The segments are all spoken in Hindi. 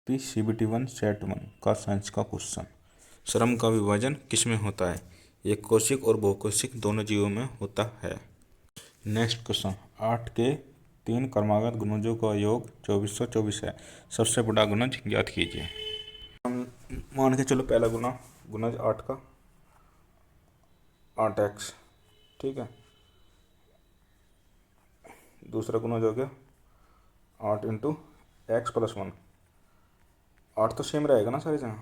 पी CBT 1 सेट 1 का साइंस का क्वेश्चन। श्रम का विभाजन किसमें होता है? एक कोशिक और बहुकोशिक दोनों जीवों में होता है। नेक्स्ट क्वेश्चन, 8 के 3 क्रमागत गुणजों का योग 2424 है। सबसे बड़ा गुणज ज्ञात कीजिए। मान के चलो पहला गुणज 8 का 8x, ठीक है। दूसरा गुणज हो गया 8 इंटू x प्लस 1। 8 तो सेम रहेगा ना सारी जगह,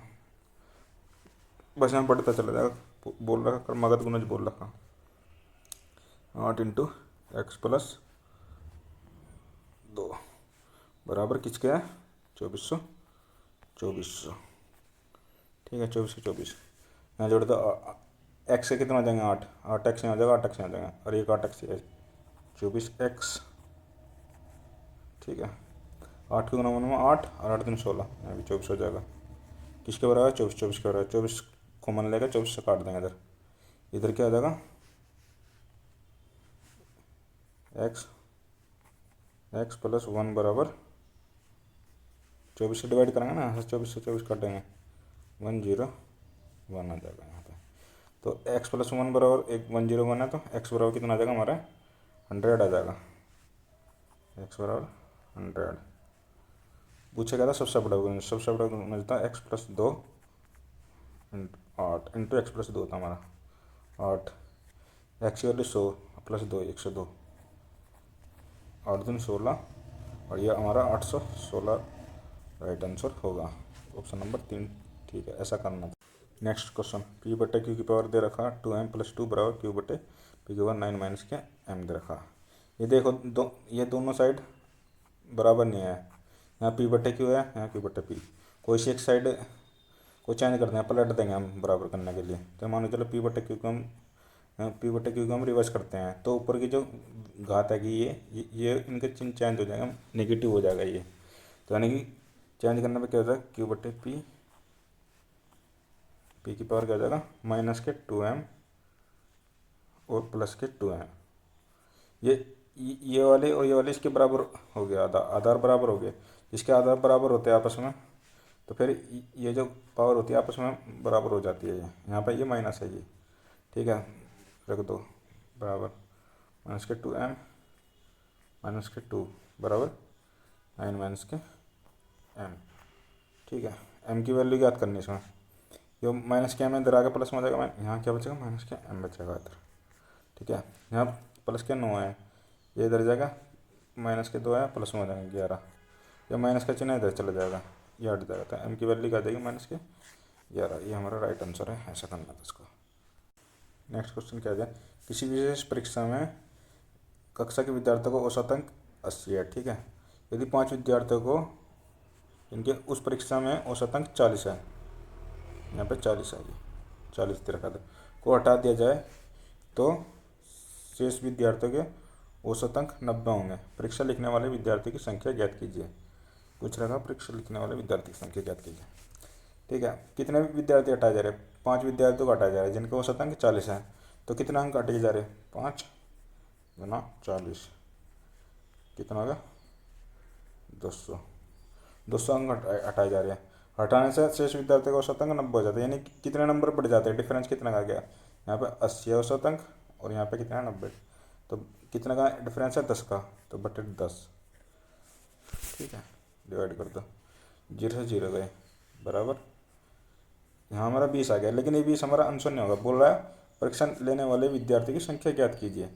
बस यहाँ बढ़ता चला जाएगा। बोल रखा क्रमागत गुणज बोल रखा 8 इंटू एक्स प्लस 2 बराबर किसके है 2400। ठीक है, 2424 यहाँ जोड़ दो। एक्स से कितना आ जाएंगे 8 एक्स यहाँ आ जाएगा, 8 एक्स यहाँ आ जाएगा, और एक 8 एक्स 24x। ठीक है, 8 के गुना में 8 और 8 दिन 16, यहाँ भी 24 हो जाएगा। किसके बराबर 24 के बराबर। 24 कॉमन लेगा, 24 से काट देंगे इधर। इधर क्या आ जाएगा x प्लस 1 बराबर 24 से डिवाइड करेंगे ना, 24 से 24 काटेंगे 101 आ जाएगा यहाँ पे। तो x प्लस 1 बराबर 101 है, तो x बराबर कितना आ जाएगा हमारा 100 आ जाएगा। x बराबर 100 पूछा गया था। सबसे बड़ा गुणज था x plus 2 8 into x plus 2 था हमारा 8। एक्स की वैल्यू 100 प्लस 2 102, 8 दिन 16, और यह हमारा 816 राइट आंसर होगा। ऑप्शन नंबर 3 ठीक है, ऐसा करना था। नेक्स्ट क्वेश्चन, पी बटे क्यू की पावर दे रखा 2m प्लस 2 बराबर क्यू बटे पी की पावर 9 माइनस के m दे रखा। ये देखो ये दोनों साइड बराबर नहीं है। यहाँ पी बटे क्यू है, यहाँ क्यू बटे पी। कोई सी एक साइड को चेंज कर देंगे, पलट देंगे हम बराबर करने के लिए। तो मान लो चलो पी बटे क्यू को हम रिवर्स करते हैं, तो ऊपर की जो घात है कि ये इनके चिन्ह चेंज हो जाएगा, नेगेटिव हो जाएगा ये। तो यानी कि चेंज करने पे क्या हो जाएगा क्यू बटे पी की पावर क्या हो जाएगा माइनस के 2m और प्लस के 2m। ये वाले और ये वाले इसके बराबर हो गया, आधार बराबर हो गए। इसके आधार बराबर होते हैं आपस में, तो फिर ये जो पावर होती है आपस में बराबर हो जाती है। यहाँ पे ये माइनस है ये, ठीक है, रख दो बराबर माइनस के 2m माइनस के 2 बराबर 9 माइनस के m। ठीक है, m की वैल्यू याद करनी इसमें। जो माइनस के m इधर आगे प्लस में हो जाएगा, यहाँ क्या बचेगा माइनस के m बचेगा इधर। ठीक है, यहाँ प्लस के 9 है, ये इधर जाएगा, माइनस के 2 है, प्लस में हो जाएंगे 11। ये माइनस का चिन्ह इधर चला जाएगा, ये हट जाएगा, तो m की वैल्यू क्या आ जाएगी माइनस के 11। ये हमारा राइट आंसर है, ऐसा करना था इसको। नेक्स्ट क्वेश्चन क्या है, किसी विशेष परीक्षा में कक्षा के विद्यार्थियों को औसत अंक 80 है। ठीक है, यदि 5 विद्यार्थियों को इनके उस परीक्षा में औसत अंक 40 है, यहाँ पे 40 है, ये 40 दे रखा था, को हटा दिया जाए तो शेष विद्यार्थियों के औसत अंक 90 होंगे। परीक्षा लिखने वाले विद्यार्थी की संख्या ज्ञात कीजिए। पूछ रखा परीक्षा लिखने वाले विद्यार्थी की संख्या ज्ञात कीजिए। ठीक है, कितने विद्यार्थी हटाए जा रहे हैं 5 विद्यार्थियों को हटाया जा रहा है जिनके औसत अंक 40 है। तो कितना अंक हटाए जा रहे हैं 5 गुना 40, कितना होगा 200 अंक हटाए जा रहे हैं। हटाने से शेष विद्यार्थी का औसत अंक 90 हो जाता है, यानी कितने नंबर बढ़ जाते हैं, डिफरेंस कितना का गया। यहाँ पे 80 है औसत अंक और यहाँ पे कितना है 90, तो कितना का डिफरेंस है 10 का, तो बटे 10। ठीक है, डिवाइड कर दो, 0 से 0 गए बराबर। यहाँ हमारा 20 आ गया, लेकिन ये 20 हमारा आंसर नहीं होगा। बोल रहा है परीक्षा लेने वाले विद्यार्थी की संख्या ज्ञात कीजिए।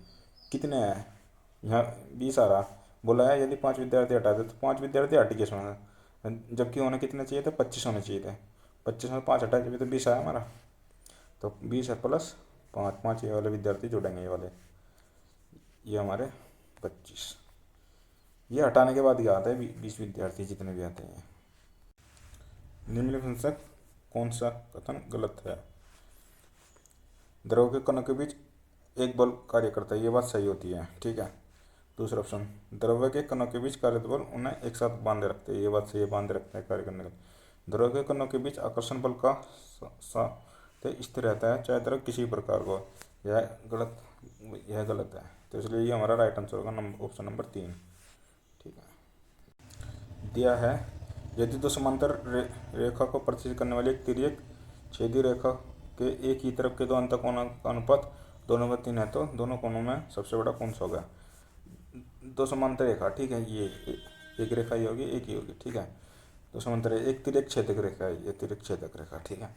कितने हैं, यहाँ 20 आ रहा, बोला है यदि 5 विद्यार्थी हटा दे, तो 5 विद्यार्थी हट गए इसमें, जबकि होने कितने चाहिए थे 25 होने चाहिए थे। 25 में 5 हटाए, जब तो 20 आया हमारा, तो 20 है प्लस 5 ये वाले विद्यार्थी जुड़ेंगे, ये वाले, ये हमारे 25। ये हटाने के बाद क्या आता है 20 विद्यार्थी जितने भी आते हैं। निम्नलिखित से कौन सा कथन गलत है। द्रव के कणों के बीच एक बल कार्य करता है, ये बात सही होती है। ठीक है, दूसरा ऑप्शन, द्रव्य के कणों के बीच कार्य बल उन्हें एक साथ बांधे रखते हैं, ये बात सही है, बांधे रखते हैं कार्य करने का। द्रव्य के कणों के बीच आकर्षण बल का स्थिर रहता है, चाहे द्रव किसी प्रकार को। यह गलत है, तो इसलिए ये हमारा राइट आंसर होगा ऑप्शन नंबर 3। ठीक है, दिया है यदि दो समांतर रेखा को प्रतिच्छेद करने वाली एक तिर्यक छेदी रेखा के एक ही तरफ के दो अंतःकोणों का अनुपात 2:3 है तो दोनों कोणों में सबसे बड़ा कौन सा होगा। दो समांतर रेखा, ठीक है, ये एक रेखा ही होगी, एक ही होगी, ठीक है। दो समांतर एक तिर्यक छेदक रेखा है, ये तिर्यक छेदक रेखा, ठीक है।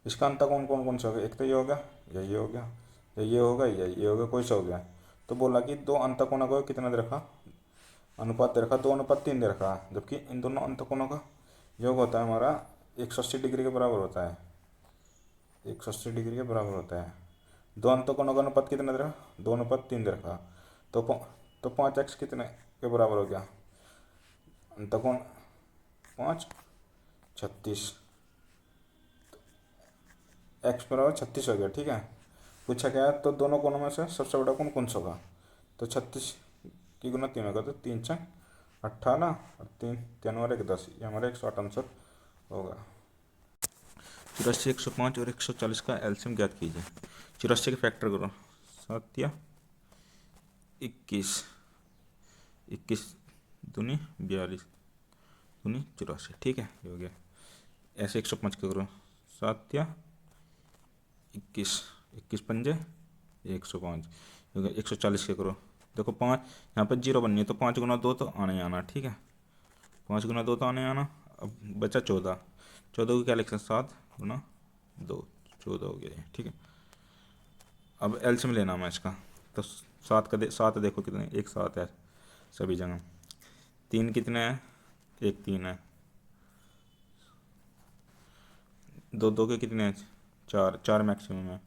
इसका अंतःकोण कौन कौन सा होगा, एक तो ये हो गया, या ये हो गया, या ये होगा, या ये होगा, कोई सा हो गया। तो बोला कि दो अंतःकोणों को कितना दे रखा, अनुपात दे रखा, 2:3 दे रखा, जबकि इन दोनों अंतःकोणों का योग होता है हमारा 180 डिग्री के बराबर होता है, 180 डिग्री के बराबर होता है। दो अंतःकोणों का अनुपात कितना दे रहा, 2:3 दे रखा। तो 5x कितने के बराबर हो गया, अंतःकोण 5, 36, x बराबर 36 हो गया, ठीक है। पूछा गया तो दोनों कोणों में से सबसे बड़ा कोण कौन सा होगा। तो 36 की गुना 3 होगा, तो 3×6 = 18 और 3×3 = 10, ये हमारा 108 आंसर होगा। 84, 105 और 140 का एलसीएम ज्ञात कीजिए। 84 के फैक्टर करो, 7 या 21, 21 दूनी 42 दूनी 84, ठीक है, ये हो गया। ऐसे 105 का करो, 7 या 21, 21 पंजे 105, हो गया। 140 के करो, देखो 5 यहाँ पर 0 बननी है तो 5×2 तो आना ही आना, ठीक है, 5×2 तो आने आना। अब बचा 14, 14 को क्या लिख सकते, 7×2, 14 हो गया ये, ठीक है। अब एलसीएम लेना मैं इसका, तो 7 देखो कितने, एक 7 है सभी जगह। 3 कितने हैं, एक 3 है। 2 के कितने हैं, 4 मैक्सिमम है,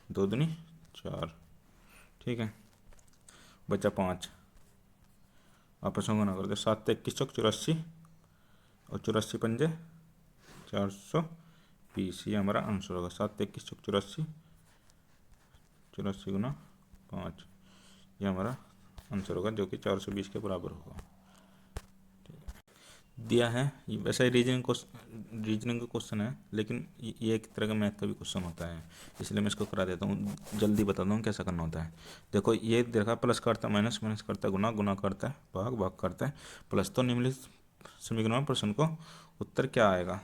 2×2 = 4, ठीक है। बचा 5, आपस में गुना कर दे, 7 × 21 = 84 और 84 पंजे 420, ये हमारा आंसर होगा। 7 × 21 = 84, 84 × 5, ये हमारा आंसर होगा, जो कि 420 के बराबर होगा। दिया है ये, वैसा ही रीजनिंग का क्वेश्चन है, लेकिन ये एक तरह का मैथ का भी क्वेश्चन होता है, इसलिए मैं इसको करा देता हूँ, जल्दी बताता हूँ कैसा करना होता है। देखो ये देखा, प्लस करता है माइनस, माइनस करता है गुना, गुना करता है भाग, भाग करता है प्लस। तो निम्नलिखित समीकरण में प्रश्न को उत्तर क्या आएगा।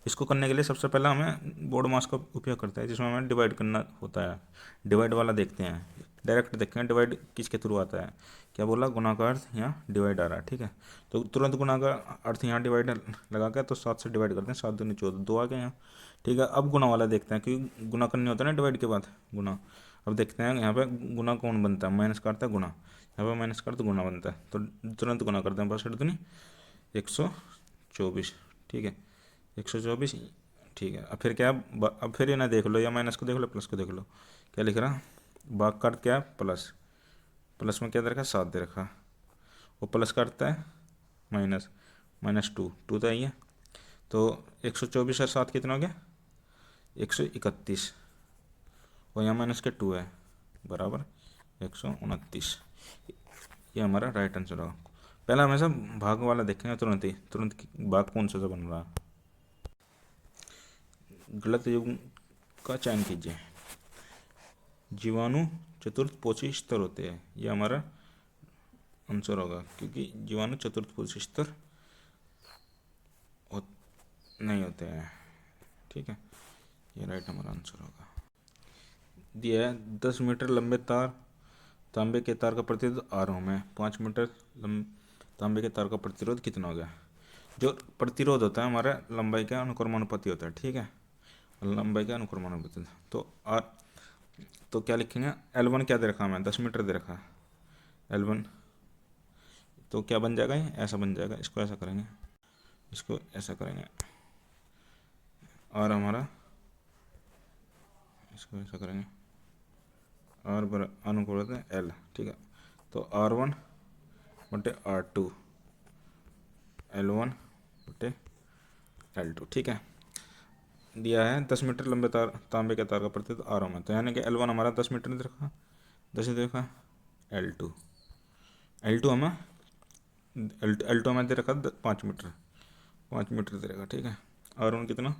इसको करने के लिए सबसे पहले हमें बोर्ड मास का उपयोग करता है, जिसमें हमें डिवाइड करना होता है। डिवाइड वाला देखते हैं, डायरेक्ट देखते हैं डिवाइड किसके थ्रू आता है। क्या बोला, गुना का अर्थ यहाँ डिवाइड आ रहा है, ठीक है। तो तुरंत गुना का अर्थ यहाँ डिवाइड लगा के तो 7 से डिवाइड करते हैं, 7×2 = 14, 2 आ गए यहाँ, ठीक है। अब गुना वाला देखते हैं, क्योंकि गुना करनी होता है ना डिवाइड के बाद गुना। अब देखते हैं यहाँ पे गुना कौन बनता है, माइनस करता है गुना, यहाँ पे माइनस करता गुना बनता है, तो तुरंत गुना करते हैं, 62×2 = 124, ठीक है, 124, ठीक है। अब फिर क्या, अब फिर ये ना देख लो, या माइनस को देख लो, प्लस को देख लो, क्या लिख रहा, भाग काट क्या प्लस, प्लस में क्या दे रखा, 7 दे रखा, वो प्लस करता है माइनस, -2, 2 तो आई है, तो 124 और 7 कितना हो गया, 131, और यहाँ माइनस के 2 है, बराबर 129, ये हमारा राइट आंसर होगा। पहला हमेशा भाग वाला देखेंगे, तुरंत भाग कौन सा बन रहा है। गलत युग्म का चयन कीजिए। जीवाणु चतुर्थपोषी स्तर होते हैं, ये हमारा आंसर होगा, क्योंकि जीवाणु चतुर्थपोषी स्तर नहीं होते हैं, ठीक है, ये राइट हमारा आंसर होगा। दिया है 10 मीटर लंबे तांबे के तार का प्रतिरोध R ओम है, 5 मीटर तांबे के तार का प्रतिरोध कितना हो गया। जो प्रतिरोध होता है हमारा लंबाई के अनुक्रमानुपाती होता है, ठीक है, लंबाई के अनुक्रमानुपाती। तो क्या लिखेंगे, L1 क्या दे रखा हमें, 10 मीटर दे रखा है L1, तो क्या बन जाएगा, ये ऐसा बन जाएगा, इसको ऐसा करेंगे, इसको ऐसा करेंगे, और हमारा इसको ऐसा करेंगे, R पर अनुकूल होता है L, ठीक है। तो R1 बटे R2, L1 बटे L2, ठीक है। दिया है 10 मीटर लंबे तांबे के तार का प्रतिरोध R ओम है, तो यानी कि L1 हमारा 10 मीटर दे रखा, 10 दे रखा, L2 हमें दे रखा 5 मीटर, 5 मीटर दे रखा, ठीक है। R1 कितना,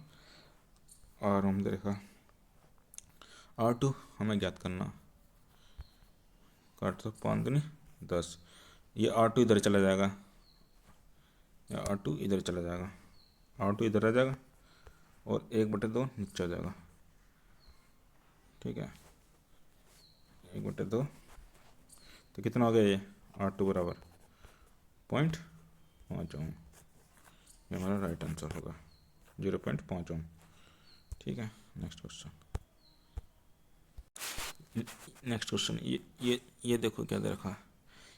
R1 दे रखा, R2 हमें ज्ञात करना, काट तो 5×2 = 10, ये R2 इधर चला जाएगा, या R2 इधर चला जाएगा, R2 इधर रह जाएगा और 1/2 नीचे आ जाएगा। ठीक है, 1/2 तो कितना हो गया ये R2 बराबर 0.5 ओम। ये हमारा राइट आंसर होगा 0.5 ओम। ठीक है, नेक्स्ट क्वेश्चन। नेक्स्ट क्वेश्चन ये देखो क्या दे रखा है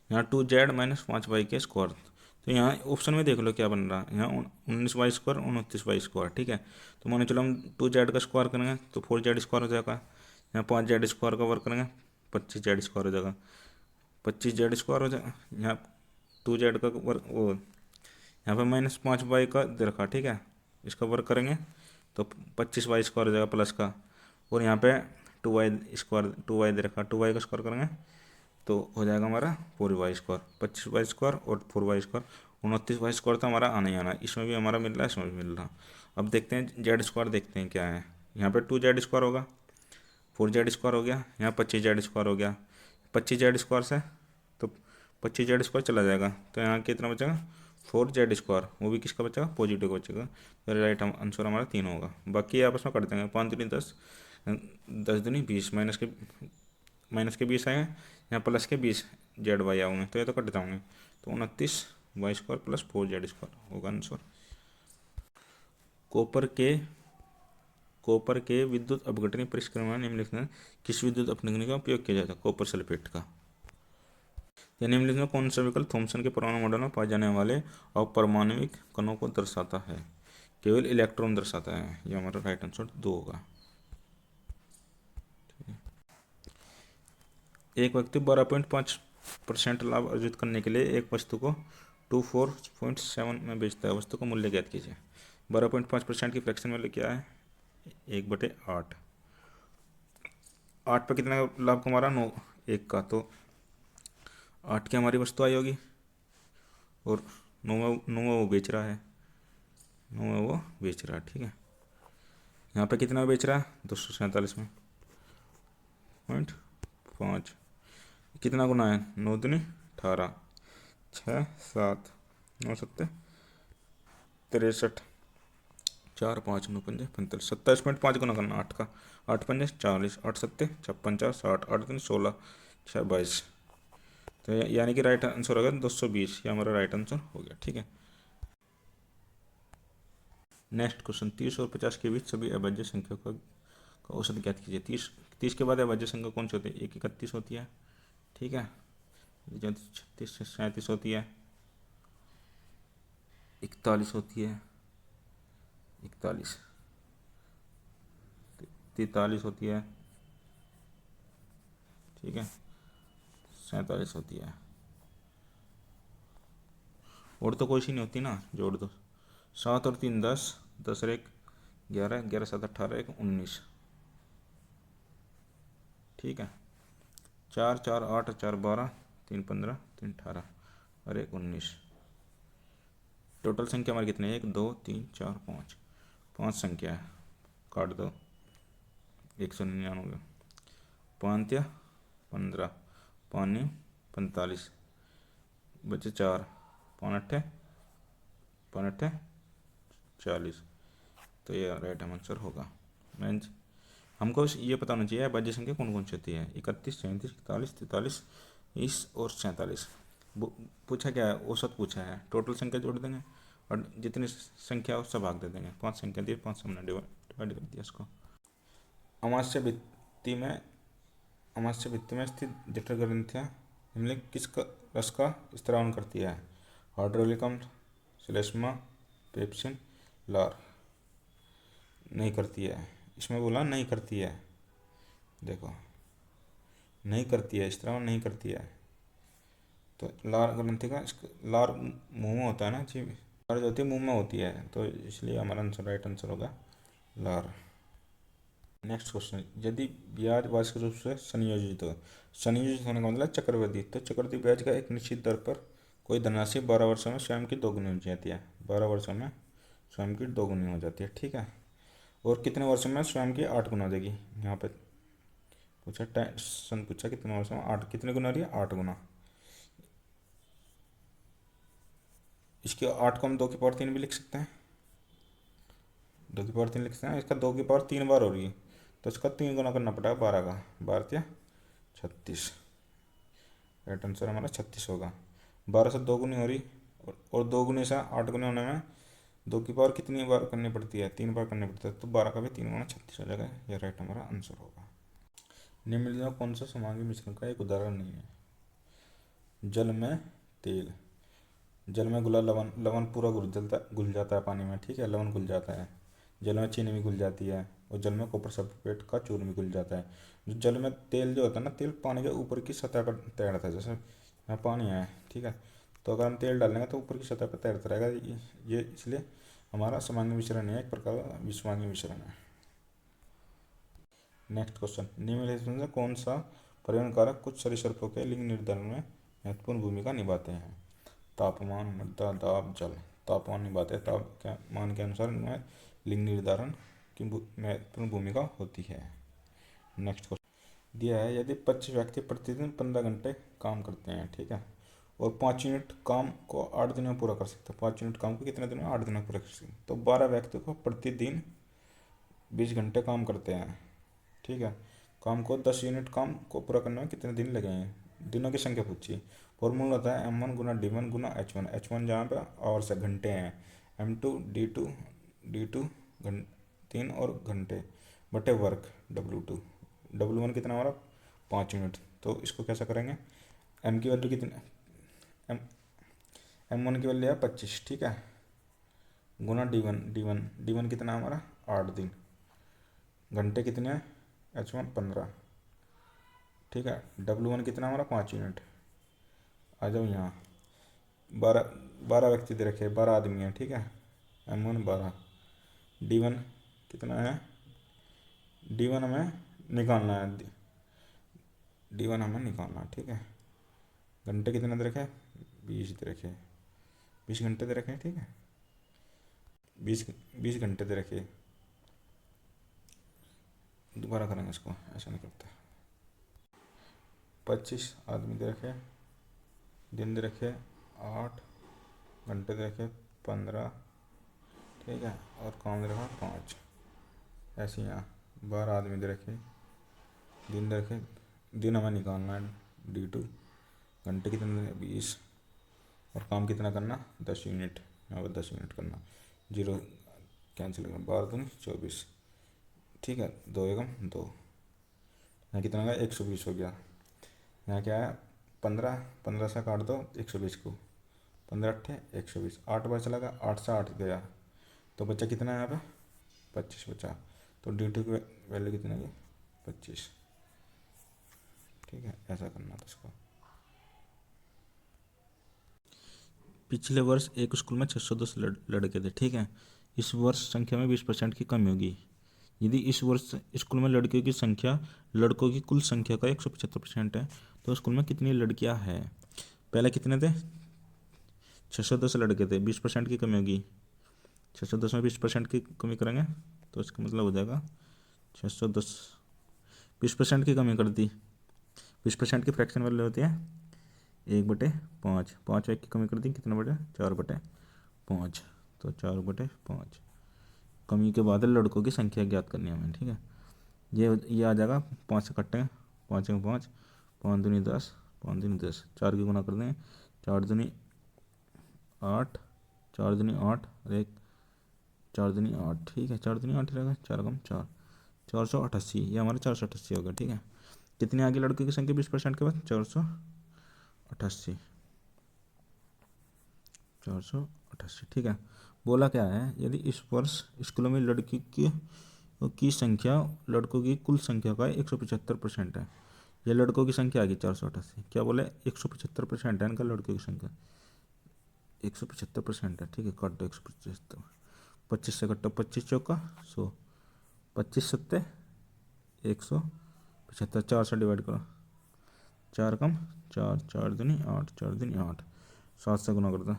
यहाँ 2z माइनस 5y के स्क्वायर। तो यहाँ ऑप्शन में देख लो क्या बन रहा है, यहाँ 19y स्क्वायर 29y स्क्वायर। ठीक है, तो मान चलो हम 2z का स्क्वायर करेंगे तो 4z स्क्वायर हो जाएगा। यहाँ 5z स्क्वायर का वर्क करेंगे 25z स्क्वायर हो जाएगा, 25z स्क्वायर हो जाएगा। यहाँ 2z का वर्क वो यहाँ पे -5y का दे रखा। ठीक है, इसका वर्क करेंगे तो 25y स्क्वायर हो जाएगा प्लस का, और यहाँ पे 2y स्क्वायर 2y दे रखा, 2y का स्क्वायर करेंगे तो हो जाएगा हमारा 4y स्क्वायर, 25y स्क्वायर और 4y स्क्वायर, 29y स्क्वायर तो हमारा आना ही आना। इसमें भी हमारा मिल रहा है, इसमें भी मिल रहा। अब देखते हैं जेड स्क्वायर, देखते हैं क्या है। यहाँ पे 2z स्क्वायर होगा, 4z स्क्वायर हो गया, यहाँ 25z स्क्वायर हो गया। 25z स्क्वायर से तो 25z स्क्वायर चला जाएगा, तो यहाँ कितना बचेगा 4z स्क्वायर, वो भी किसका बचेगा पॉजिटिव बचेगा। तो राइट आंसर हमारा 3 होगा। बाकी आपस में कट देंगे, 5 दूनी 10, 10 दूनी 20, माइनस के 20 आएंगे, यहाँ प्लस के 20 जेड वाई आऊँगे तो ये तो कट जाऊँगे। तो 29y square plus 4z square होगा आंसर। कॉपर के विद्युत अपघटनीय परिष्करण में निम्नलिखित में किस विद्युत अपघटनी का उपयोग किया जाता है, कॉपर सल्फेट का। यह निम्नलिखित में कौन सा विकल्प थॉमसन के परमाणु मॉडल में पाए जाने वाले अपरमाणविक कणों को दर्शाता है, केवल इलेक्ट्रॉन दर्शाता है। यह हमारा राइट आंसर 2 होगा। एक व्यक्ति 12.5% लाभ अर्जित करने के लिए एक वस्तु को 24.7 में बेचता है। वस्तु का मूल्य ज्ञात कीजिए। 12.5% की फ्रैक्शन वैल्यू क्या है 1/8। 8 पे कितना लाभ कमा रहा 9 1 का, तो 8 की हमारी वस्तु आई होगी और 9 वो बेच रहा है, 9 वो बेच रहा है। ठीक है, यहाँ पे कितना बेच रहा है 247 में 0.5, कितना गुना है 9 दूनी 18, 6 7 9 7 63, 4 5 9 5 45, 27.5 गुना करना 8 का, 8 5 40, 8 7 56 60, 8 3 16, 6 22। तो यानी कि राइट आंसर होगा 220। ये हमारा राइट आंसर हो गया। ठीक है, नेक्स्ट क्वेश्चन। 30 और 50 के बीच सभी अभाज्य संख्या का औसत ज्ञात कीजिए। 30 के बाद अभाज्य संख्या कौन सी होती है, 31 होती है। ठीक है, 36 37 होती है, 41 होती है, 41 43 होती है। ठीक है, 47 होती है, और तो कोई सी नहीं होती ना, जोड़ दो। 7 और 3 10, 10 और 1 11, 11 7 18, 1 19। ठीक है, 4 4 8 4 12, 3 15, 3 18 और 1 19। टोटल संख्या हमारी कितनी है 1 2 3 4 5, 5 संख्या है, काट दो 199, 5 15, 5 45, बचे 4, 5 8 40। तो ये राइट आंसर होगा। मीन्स हमको ये पता होना चाहिए अभाज्य संख्या कौन कौन सी होती है, 31 37 41 43 20 और 47। पूछा क्या है, औसत पूछा है। टोटल संख्या जोड़ देंगे और जितनी संख्या है उससे भाग दे देंगे। 5 संख्या दी, 5 से हमने डिवाइड कर दिया इसको। अमास्य भित्ति में स्थित जठर ग्रंथियाँ निम्नलिखित किस रस का स्त्रावन करती है, हाइड्रोलिक अम्ल, श्लेष्मा, पेप्सिन, लार। नहीं करती है, इसमें बोला नहीं करती है, देखो नहीं करती है, स्त्रावन नहीं करती है। तो लार ग्रंथि का लार मुंह में होता है ना जी, लार जो होती है मुंह में होती है, तो इसलिए हमारा आंसर राइट आंसर होगा लार। Next question. यदि ब्याज वार्षिक रूप से संयोजित हो, संयोजित होने का मतलब चक्रवृद्धि, तो चक्रवृद्धि ब्याज का एक निश्चित दर पर कोई धनराशि 12 वर्षों में स्वयं की दोगुनी हो जाती है। 12 वर्षों में स्वयं की दोगुनी हो जाती है। ठीक है, और कितने वर्षों में स्वयं की 8 गुना हो जाएगी। यहाँ पे पूछा सन, पूछा कितने वर्षों में 8, कितने गुना हो रही है 8 गुना। इसके 8 को हम 2 की पावर 3 भी लिख सकते हैं, 2 की पावर 3 लिख सकते हैं। इसका 2 की पावर 3 बार हो रही है, तो इसका 3 गुना करना पड़ेगा 12 का, 12×3 = 36। राइट आंसर हमारा 36 होगा। 12 से 2 गुनी हो रही, और 2 गुने से 8 गुने होने में 2 की पावर कितनी बार करनी पड़ती है, 3 बार करनी पड़ती है, तो 12 का भी 3 गुना 36 हो जाएगा। यह राइट हमारा आंसर होगा। निम्नलिखित में कौन सा समांगी मिश्रण का एक उदाहरण नहीं है? जल में तेल, जल में घुला लवण, लवण पूरा घुल जाता है पानी में, ठीक है, लवण घुल जाता है। जल में चीनी भी घुल जाती है, और जल में कॉपर सल्फेट का चूर्ण भी घुल जाता है। जो जल में तेल जो होता है ना, तेल पानी के ऊपर की सतह पर तैरता है, जैसे यहाँ पानी है, ठीक है, तो अगर हम तेल डालेंगे तो ऊपर की सतह पर तैरता रहेगा। ये इसलिए हमारा समांगी मिश्रण है, एक प्रकार का विषमांगी मिश्रण है। नेक्स्ट क्वेश्चन, निम्नलिखित में से कौन सा पर्यावरण कारक कुछ सरीसृपों के लिंग निर्धारण में महत्वपूर्ण भूमिका निभाते हैं? तापमान, मृदा, दाब, जल। तापमान निभाते हैं, तापमान के अनुसार इनमें लिंग निर्धारण की महत्वपूर्ण भूमिका होती है। नेक्स्ट क्वेश्चन दिया है, यदि 25 व्यक्ति प्रतिदिन 15 घंटे काम करते हैं, ठीक है, और 5 यूनिट काम को 8 दिनों में पूरा कर सकते हैं, 5 यूनिट काम को कितने दिनों में? 8 दिनों में पूरा कर सकते हैं, तो 12 व्यक्ति को प्रतिदिन 20 घंटे काम करते हैं, ठीक है, काम को 10 यूनिट काम को पूरा करने में कितने दिन लगेंगे? दिनों की संख्या पूछी। फॉर्मूला होता है M1 × D1 × H1, H1 जहाँ पे आवर्स से घंटे हैं, M2 D2 दिन और घंटे बटे वर्क W2, W1 कितना हमारा? 5 यूनिट। तो इसको कैसा करेंगे? M की वैल्यू कितनी, एम M1 की वैल्यू है 25, ठीक है, गुना D1 कितना है हमारा? 8 दिन। घंटे कितने हैं? H1 15, ठीक है, W1 कितना हमारा? 5 यूनिट। आ जाओ यहाँ, 12 व्यक्ति दे रखे, 12 आदमी हैं, ठीक है, M1 12, D1 कितना है? D1 हमें निकालना है, D1 हमें निकालना है, ठीक है। घंटे कितने दे रखे? 20 दे रखे, 20 घंटे दे रखे, ठीक है, 20 घंटे दे रखे। दोबारा करेंगे इसको, ऐसा नहीं करते। 25 आदमी दे रखे, दिन दे रखे 8, घंटे दे रखे 15, ठीक है, और काम दे रखा 5। ऐसे यहाँ 12 आदमी दे रखे, दिन दे रखे, दिन हमें निकालना है D2, घंटे कितने दे? 20, और काम कितना करना? 10 यूनिट। यहाँ पर 10 यूनिट करना, जीरो कैंसिल करना, 12 दूनी 24, ठीक है, 2 एकम 2, यहाँ कितना गया? 120 हो गया। यहाँ क्या है? 15 से काट दो 120 को, 15 अट्ठे 120, 8 बार चला गया, 8 से 8 गया, तो बच्चा कितना है यहाँ पे? 25 बचा। तो D2 की वैल्यू कितनी है? 25, ठीक है, ऐसा करना था इसको। पिछले वर्ष एक स्कूल में 610 लड़के थे, ठीक है, इस वर्ष संख्या में 20% की कमी होगी। यदि इस वर्ष स्कूल में लड़कियों की संख्या लड़कों की कुल संख्या का 175% है, तो स्कूल में कितनी लड़कियां हैं? पहले कितने थे? 610 लड़के थे, 20% की कमी होगी, 610 में 20% की कमी करेंगे तो इसका मतलब हो जाएगा 610, 20% की कमी कर दी, 20% की फ्रैक्शन वैल्यू होती है 1/5, 5 की कमी कर दी, कितना बटे? 4/5, तो 4/5, कमी के बाद लड़कों की संख्या ज्ञात करनी है हमें, ठीक है। ये आ जाएगा, 5 से कटेंगे, 5 में 5, 5 दूनी 10, 5 दूनी 10, 4 की गुना कर देंगे, 4 दूनी 8, 4 दूनी 8 और 1 4 दूनी 8, ठीक है, 4 दूनी 8 रहेगा, 4 कम 4, 488, ये हमारा 488 हो गया, ठीक है। कितनी आगे लड़कों की संख्या 20% के बाद? 488, 488, ठीक है। बोला क्या है, यदि इस वर्ष स्कूलों में लड़की की संख्या लड़कों की कुल संख्या का 175% है, यह लड़कों की संख्या आ गई 488, क्या बोले? 175% है इनका लड़कों की संख्या, 175% है, ठीक है, काट दो 175, 25 से कटो, 25 चौका 100, 25 सत्ते 175, 4 से डिवाइड करो, 4 कम 4, 4 दूनी 8, 4 दूनी 8, 7 से गुना कर दो,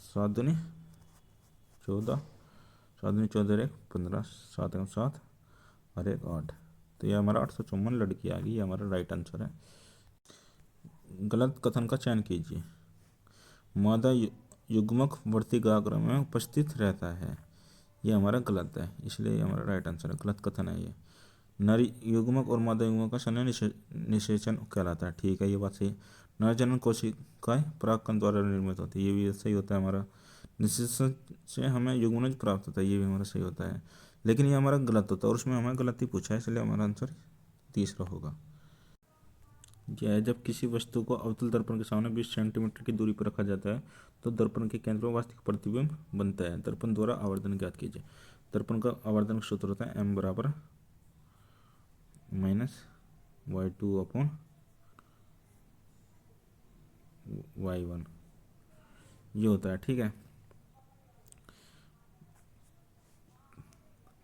7 दूनी 14, 7 दूनी 14 1 15, 7 कम 7 और 1 8, तो यह हमारा 854 लड़की आ गई, ये हमारा राइट आंसर है। गलत कथन का चयन कीजिए। मादा युग्मक वर्तिकाग्र में उपस्थित रहता है। ये हमारा गलत है, इसलिए हमारा राइट आंसर है, गलत कथन है ये। नर युग्मक और मादा युग्मक का संलयन निषेचन कहलाता है। ठीक है, ये बात सही है। नरजनन कोशिकाएं परागकण द्वारा निर्मित होती है, ये भी सही होता है हमारा। निषेचन से हमें युग्मनज प्राप्त होता है, ये भी हमारा सही होता है। लेकिन ये हमारा गलत होता है और उसमें हमें गलत ही पूछा है, इसलिए हमारा आंसर तीसरा होगा। यह है, जब किसी वस्तु को अवतल दर्पण के सामने 20 सेंटीमीटर की दूरी पर रखा जाता है तो दर्पण के केंद्र में वास्तविक प्रतिबिंब बनता है। दर्पण द्वारा आवर्धन ज्ञात कीजिए। दर्पण का आवर्धन का सूत्र होता है m बराबर -y2 अपॉन y1, ये होता है। ठीक है,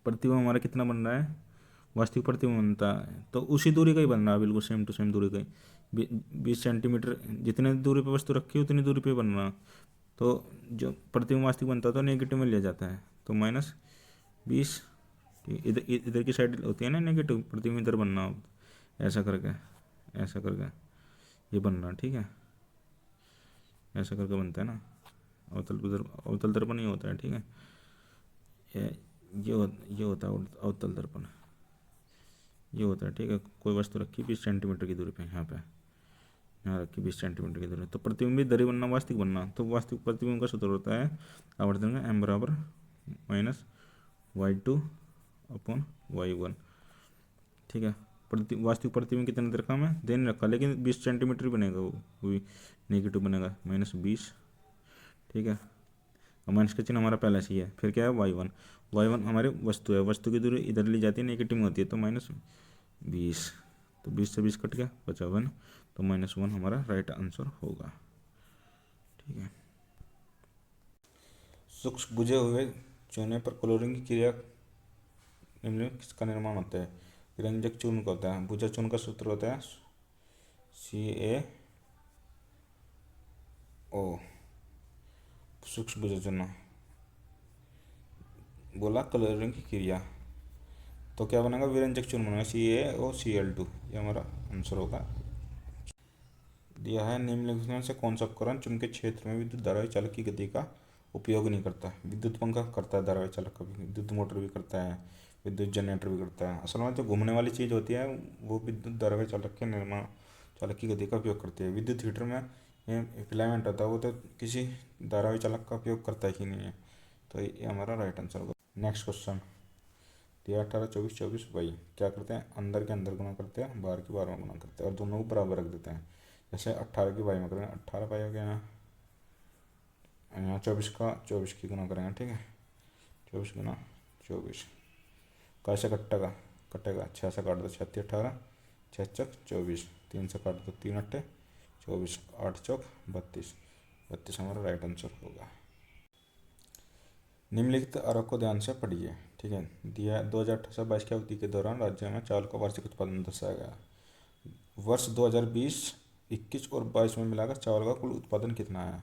प्रतिबिंब हमारा कितना बन रहा है, वास्तविक प्रतिबिंब बनता है तो उसी दूरी का ही बन रहा है, बिल्कुल सेम टू सेम दूरी का ही। 20 सेंटीमीटर जितने दूरी पे वस्तु रखी है उतनी दूरी पे बन रहा, तो जो प्रतिबिंब वास्तविक बनता है तो नेगेटिव में लिया जाता है, तो -20। इधर इधर की साइड होती है ना नेगेटिव, प्रतिबिंब इधर बनना, ऐसा करके ये बनना। ठीक है, ऐसा करके बनता है ना, अवतल दर्पण ये होता है। ठीक है, ये होता है अवतल दर्पण, ये होता है। ठीक है, कोई वस्तु रखी 20 सेंटीमीटर की दूरी पे, यहाँ रखी 20 सेंटीमीटर की दूरी, तो प्रतिबिंब भी इधर ही बनना, वास्तविक बनना, तो वास्तविक प्रतिबिंब का सूत्र होता है आवर्धन का m बराबर -y2 अपॉन y1। ठीक है, वास्तविक प्रतिबिंब कितने रखा मैं दे नहीं रखा, लेकिन 20 सेंटीमीटर बनेगा, वो भी नेगेटिव बनेगा, -20। ठीक है, और माइनस का चिन्ह हमारा पहले से ही है। फिर क्या है y1 हमारी वस्तु है, वस्तु की दूरी इधर ली जाती है, नेगेटिव में होती है, तो -20, तो 20 से 20 कट गया, बचा 1, तो -1 हमारा राइट आंसर होगा। ठीक है, सूक्ष्म बुझे हुए चूने पर क्लोरीन की क्रिया निम्नलिखित किसका निर्माण होता है। विरंजक चूर्ण का होता है। बुझा चूर्ण का सूत्र होता है CaO। सूक्ष्म बुझा चूर्ण बोला क्लोरीन की क्रिया, तो क्या बनेगा, विरंजक चूर्ण बनेगा CaOCl2, ये हमारा आंसर होगा। दिया है, निम्नलिखित में से कौन सा उपकरण चुंबकीय क्षेत्र में विद्युत धारावी चालक की गति का उपयोग नहीं करता। विद्युत पंखा करता है धारावी चालक का भी, विद्युत मोटर भी करता है, विद्युत जनरेटर भी करता है। असल में जो घूमने वाली चीज़ होती है वो विद्युत धारावी चालक के निर्माण चालक की गति का उपयोग करती है। विद्युत हीटर में ये फिलामेंट होता है, वो तो किसी धारावी चालक का उपयोग करता ही नहीं है, तो ये हमारा राइट आंसर होगा। नेक्स्ट क्वेश्चन दिया 18, 24, 24 वही क्या करते हैं, अंदर के अंदर गुना करते हैं, बाहर के बाहर में गुना करते हैं और दोनों को बराबर रख देते हैं। जैसे 18 की बाई में करेंगे 18 पाई हो गया, यहाँ 24 का 24 की गुना करेंगे। ठीक है, 24 गुना 24 कैसे कटेगा 6 से काट दो 6 18, 6 चक 24, 3 से काट दो 3 8 24, 8 चौक 32, 32 हमारा राइट आंसर होगा। निम्नलिखित आरोप को ध्यान से पढ़िए। ठीक है, दिया 2018-22 की अवधि के दौरान राज्य में चावल का वार्षिक उत्पादन दर्शाया गया। वर्ष 2020, 21 और 22 में मिलाकर चावल का कुल उत्पादन कितना है।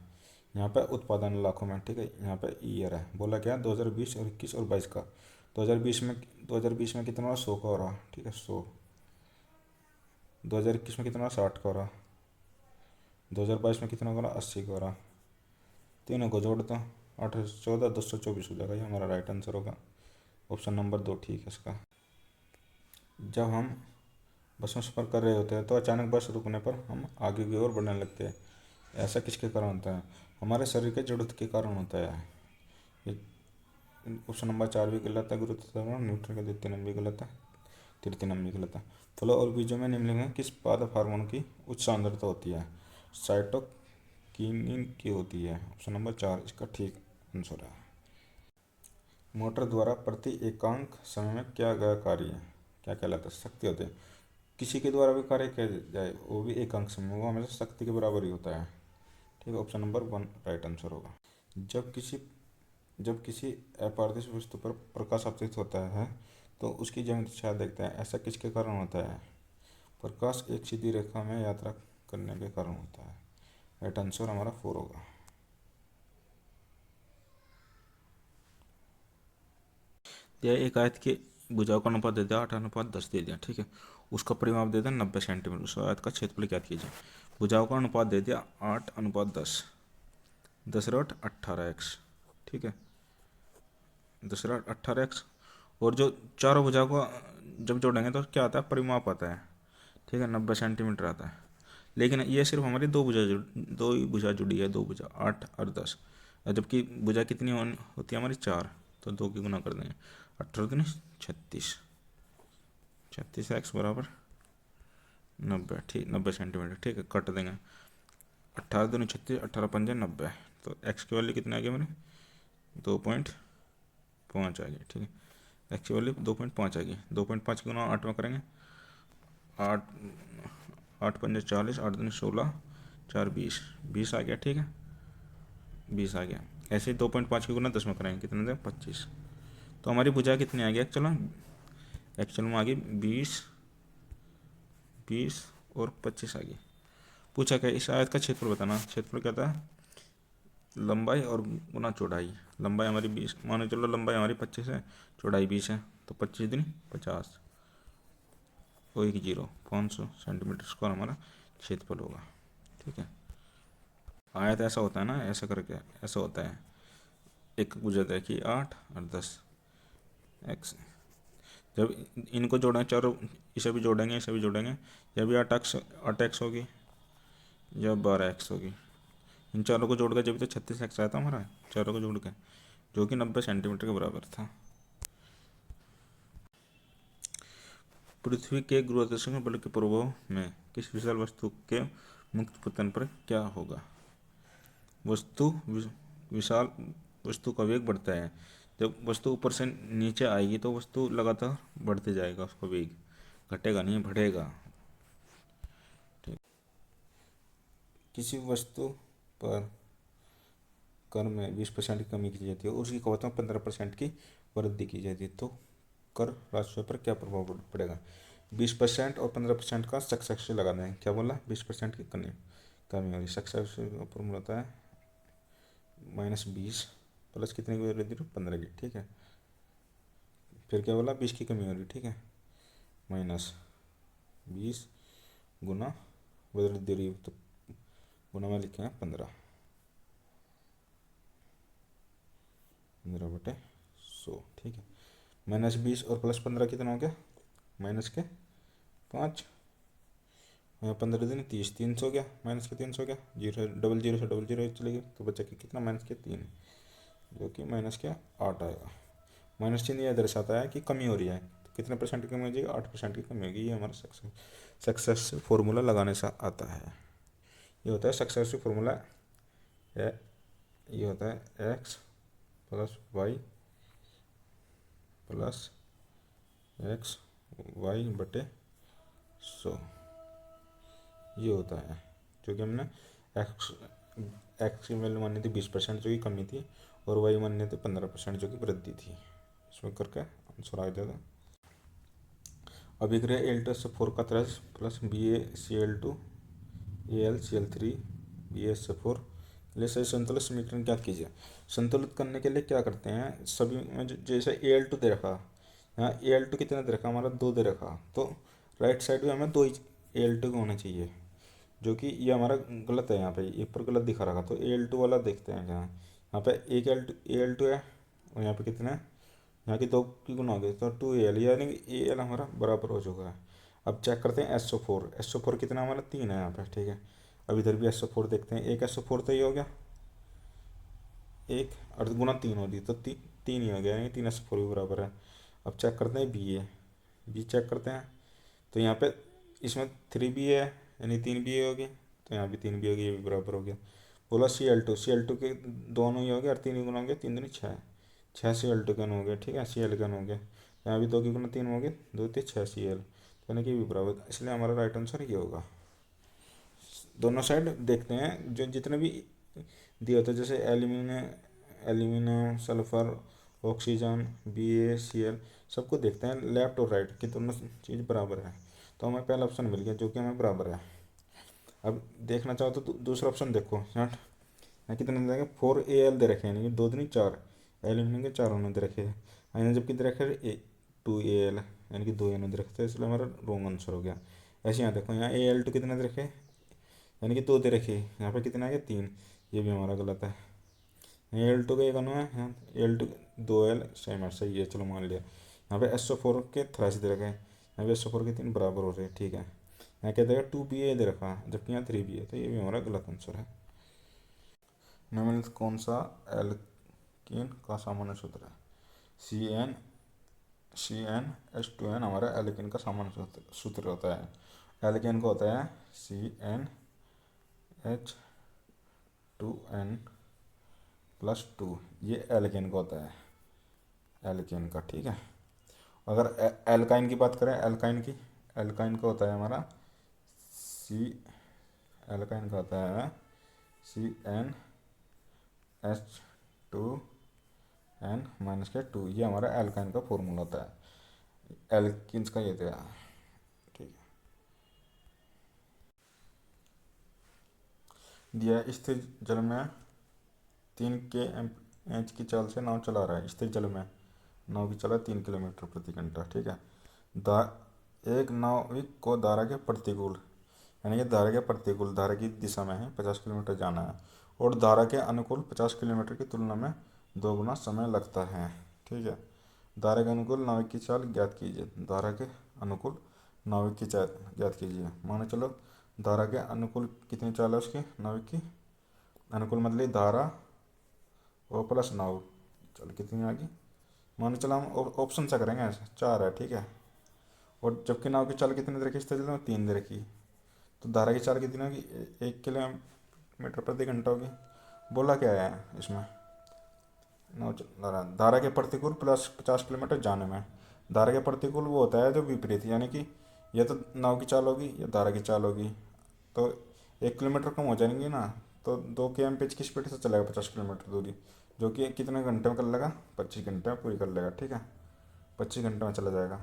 यहाँ पे उत्पादन लाखों में। ठीक है, यहाँ पे ईयर है, बोला क्या 2020 और 21 और 22 का। 2020 में कितना हो रहा, 100 का हो रहा। ठीक है, 100। 2021 में कितना हो रहा, 60 का हो रहा। 2022 में कितना हो रहा, 80 का हो रहा। तीनों को जोड़ दो, 8 से 14, 224 हो जाएगा, ये हमारा राइट आंसर होगा। ऑप्शन नंबर 2 ठीक है इसका। जब हम बस में सफ़र कर रहे होते हैं तो अचानक बस रुकने पर हम आगे की ओर बढ़ने लगते हैं, ऐसा किसके कारण होता है। हमारे शरीर के जड़त्व के कारण होता है। ये ऑप्शन नंबर 4 भी गलत है, गुरुत्वाकर्षण न्यूटन का द्वितीय नियम भी गलत है, तृतीय नियम भी गलत है। फलों और बीजों में निम्नलिखित किस पादप हार्मोन की उच्च सांद्रता होती है। साइटोकिनिन की होती है, ऑप्शन नंबर 4 इसका ठीक आंसर है। मोटर द्वारा प्रति एकांक समय में क्या गया कार्य क्या कहलाता है, शक्ति होती है। किसी के द्वारा भी कार्य किया जाए वो भी एकांक समय, वो हमेशा शक्ति के बराबर ही होता है। ठीक है, ऑप्शन नंबर 1 राइट आंसर होगा। जब किसी अपारदर्शी वस्तु पर प्रकाश आपतित होता है तो उसकी ज्यामितीय दिशा देखते हैं, ऐसा किसके कारण होता है। प्रकाश एक सीधी रेखा में यात्रा करने के कारण होता है। राइट आंसर हमारा 4 होगा। यह एक आयत के भुजाओं का अनुपात दे दिया 8:10 दे दिया। ठीक है, उसका परिमाप दे दिया 90 सेंटीमीटर, उस आयत का क्षेत्रफल ज्ञात कीजिए। भुजाओं का अनुपात दे दिया 8:10, 10⁻18x, ठीक है, 10⁻18x। और जो चारों भुजा को जब जोड़ेंगे तो क्या आता है, परिमाप आता है, ठीक है, 90 सेंटीमीटर आता है। लेकिन ये सिर्फ हमारी दो ही भुजा जुड़ी है, दो भुजा 8 और 10, जबकि भुजा कितनी होती है हमारी 4, तो 2 की गुना कर देंगे, 18 36, 36x बराबर 90, ठीक, 90 सेंटीमीटर, ठीक है, कट देंगे, 18×2 = 36, 18×5 = 90, तो x की वैल्यू कितनी आ गई हमारी 2.5 आ गई, ठीक है, एक्स की वैल्यू 2.5 आ गई। 2.5 की गुना 8 में करेंगे, 8 8×5 = 40, 8×2 = 16, 4 20, 20 आ गया, ठीक है, 20 आ गया। ऐसे ही 2.5 की गुना 10 में करेंगे, कितने दें 25, तो हमारी भुजा कितनी आ गई एक्चुअल में आ गई 20, 20 और 25 आ गई। पूछा क्या, इस आयत का क्षेत्रफल बताना। क्षेत्रफल क्या था, लंबाई और गुना चौड़ाई। लंबाई हमारी 20, मान के चलो लंबाई हमारी 25 है, चौड़ाई 20 है, तो 25 दूनी 50, 500 सेंटीमीटर स्क्वायर हमारा क्षेत्रफल होगा, ठीक है। आयत ऐसा होता है ना, ऐसा करके ऐसा होता है, एक भुजा देखिए 8 और 10 एक्स, जब इनको जोड़ें चारों, इसे भी जोड़ेंगे इसे भी जोड़ेंगे, या भी 8x होगी या 12x होगी, इन चारों को जोड़ कर जब तो 36x आया था हमारा, चारों को जोड़ के, जो कि 90 सेंटीमीटर के बराबर था। पृथ्वी के गुरुत्वाकर्षण बल के प्रभाव में किस विशाल वस्तु के मुक्त पतन पर क्या होगा। विशाल वस्तु का वेग बढ़ता है, जब वस्तु ऊपर से नीचे आएगी तो वस्तु लगातार बढ़ते जाएगा, उसका वेग घटेगा नहीं, बढ़ेगा, ठीक। किसी वस्तु पर कर में 20% की कमी की जाती है और उसकी कीमत में 15% की वृद्धि की जाती है, तो कर राजस्व पर क्या प्रभाव पड़ेगा। 20% और 15% का सक्सेस लगा दें, क्या बोला, 20% की कमी होगी, सक्सेस का फॉर्मूला होता है -20 प्लस कितने की वृद्धि, 15 की, ठीक है। फिर क्या बोला, 20 की कमी हो रही, ठीक है, -20 गुना वृद्धि रही, तो गुना में लिखे हैं 15 बटे 100, ठीक है। -20 और +15 कितना हो गया, माइनस के 5, 15 दिन 30, 300 हो गया, माइनस के 300 हो गया, जीरो डबल जीरो से डबल जीरो चले गए, तो बचा के कितना, -3, जो कि -8 आएगा। -चिन्ह यह दर्शाता है कि कमी हो रही है, तो कितने % की कमी हो जाएगी, 8% की कमी होगी। ये हमारा सक्सेस फॉर्मूला लगाने से आता है। ये होता है सक्सेस फॉर्मूला, ये होता है x + y + x y बटे 100, ये होता है, जो कि हमने एक्स की वैल्यू मानी थी 20% जो कि कमी थी, और वाई मानने थे 15% जो कि वृद्धि थी, इसमें करके आंसर आ जाएगा। अभिक्रिया Al2SO4 का तरस प्लस BaCl2 AlCl3 BaSO4 के लिए सही संतुलित समीकरण ज्ञात कीजिए। संतुलित करने के लिए क्या करते हैं, सभी में जैसे Al2 दे रखा, यहाँ Al2 कितना दे रखा हमारा 2 दे रखा, तो राइट साइड में हमें 2 ही Al2 का होना चाहिए, जो कि ये हमारा गलत है, यहाँ पे ये पर गलत दिखा रखा, तो Al2 वाला देखते हैं जहाँ, यहाँ पे एक Al2 है, और यहाँ पे कितना है, यहाँ की 2 की गुना हो गई, तो 2Al, यानी कि Al हमारा बराबर हो चुका है। अब चेक करते हैं SO4 कितना हमारा 3 है यहाँ पे, ठीक है। अब इधर भी SO4 देखते हैं, एक SO4 तो ये हो गया, एक और गुना 3 होगी तो 3 ही हो गया, यानी 3 SO4 भी बराबर है। अब चेक करते हैं बी चेक करते हैं, तो यहाँ पे इसमें 3 भी है, यानी 3 भी होगी, तो यहाँ भी 3 भी होगी, ये भी बराबर हो गया। बोला Cl2 के दोनों ही हो गया और 3 ही गुना हो गया, 3 दूनी 6, 6 Cl2 का हो गया, ठीक है, Cl का हो गया, यहाँ भी 2 की गुना 3 हो गए, 2 × 6 Cl, यानी कि भी बराबर, इसलिए हमारा राइट आंसर ये होगा। दोनों साइड देखते हैं, जो जितने भी दिए होते हैं, जैसे एल्यूमिनियम सल्फर ऑक्सीजन BaCl, सबको देखते हैं लेफ्ट और राइट कि दोनों चीज़ बराबर है, तो हमें पहला ऑप्शन मिल गया जो कि हमें बराबर है। अब देखना चाहो तो दूसरा ऑप्शन देखो, यहाँ कितने दे रखे, 4Al दे रखे हैं, यानी कि 2 दूनी 4, एल्यूमिनियम के 4 अणु दे रखे हैं, यानी जबकि दे रखे 2Al, यानी कि 2 अणु दे रखे थे, इसलिए हमारा रॉन्ग आंसर हो गया। ऐसे यहाँ देखो, यहाँ Al2 कितने दे रखे, यानी कि 2 दे रखे, यहाँ पर कितना आ गया 3, ये भी हमारा गलत है। L2 का ये करना है यहाँ L2 2L सेम है, सही है, चलो मान लिया। यहाँ पे SO4 के थ्राइस दे रखा है, यहाँ पे SO4 के 3 बराबर हो रहे हैं, ठीक है। यहाँ क्या देगा 2Pa दे रखा है, जबकि यहाँ 3Pa है, तो ये भी हमारा गलत आंसर है। निम्नलिखित कौन सा एल्कीन का सामान्य सूत्र है? CnH2n हमारा एल्कीन का सामान्य सूत्र होता है। एल्कीन का होता है CnH2n+2, ये एल्कीन का होता है, एल्कीन का, ठीक है। अगर एल्काइन की बात करें, एल्काइन का होता है हमारा सी एल्काइन का होता है CnH2n-2, ये हमारा एल्काइन का फॉर्मूला होता है, एल्किन्स का ये तो है, ठीक है। दिया स्थिर जल में 3 km/h की चाल से नाव चला रहा है, स्थिर जल में नाव की चाल है 3 किलोमीटर प्रति घंटा, ठीक है। एक नाविक को धारा के प्रतिकूल, यानी कि धारा के प्रतिकूल, धारा की दिशा में है 50 किलोमीटर जाना है, और धारा के अनुकूल 50 किलोमीटर की तुलना में 2 गुना समय लगता है, ठीक है। धारा के अनुकूल नाविक की चाल ज्ञात कीजिए। धारा के अनुकूल नाविक की चाल ज्ञात कीजिए। मानो चलो धारा के अनुकूल कितनी चाल है उसकी, नाविक की अनुकूल मतलब धारा और प्लस नाव, चल कितनी आ गई। मानो चलो हम ऑप्शन से करेंगे, 4 है, ठीक है। और जबकि नाव की चाल कितनी दे रखी इस तरीके में, 3 दे रखी, तो धारा की चाल कितनी होगी, 1 किलोमीटर प्रति घंटा होगी। बोला क्या है इसमें, नाव चला रहा है धारा के प्रतिकूल प्लस 50 किलोमीटर जाने में। धारा के प्रतिकूल वो होता है जो विपरीत, यानी कि यह तो नाव की चाल होगी, या धारा की चाल होगी, तो 1 किलोमीटर कम हो जाएंगी ना, तो 2 km/h की स्पीड से चलेगा 50 किलोमीटर दूरी, जो कि कितने घंटे में कर लेगा, 25 घंटे में पूरी कर लेगा, ठीक है। 25 घंटे में चला जाएगा।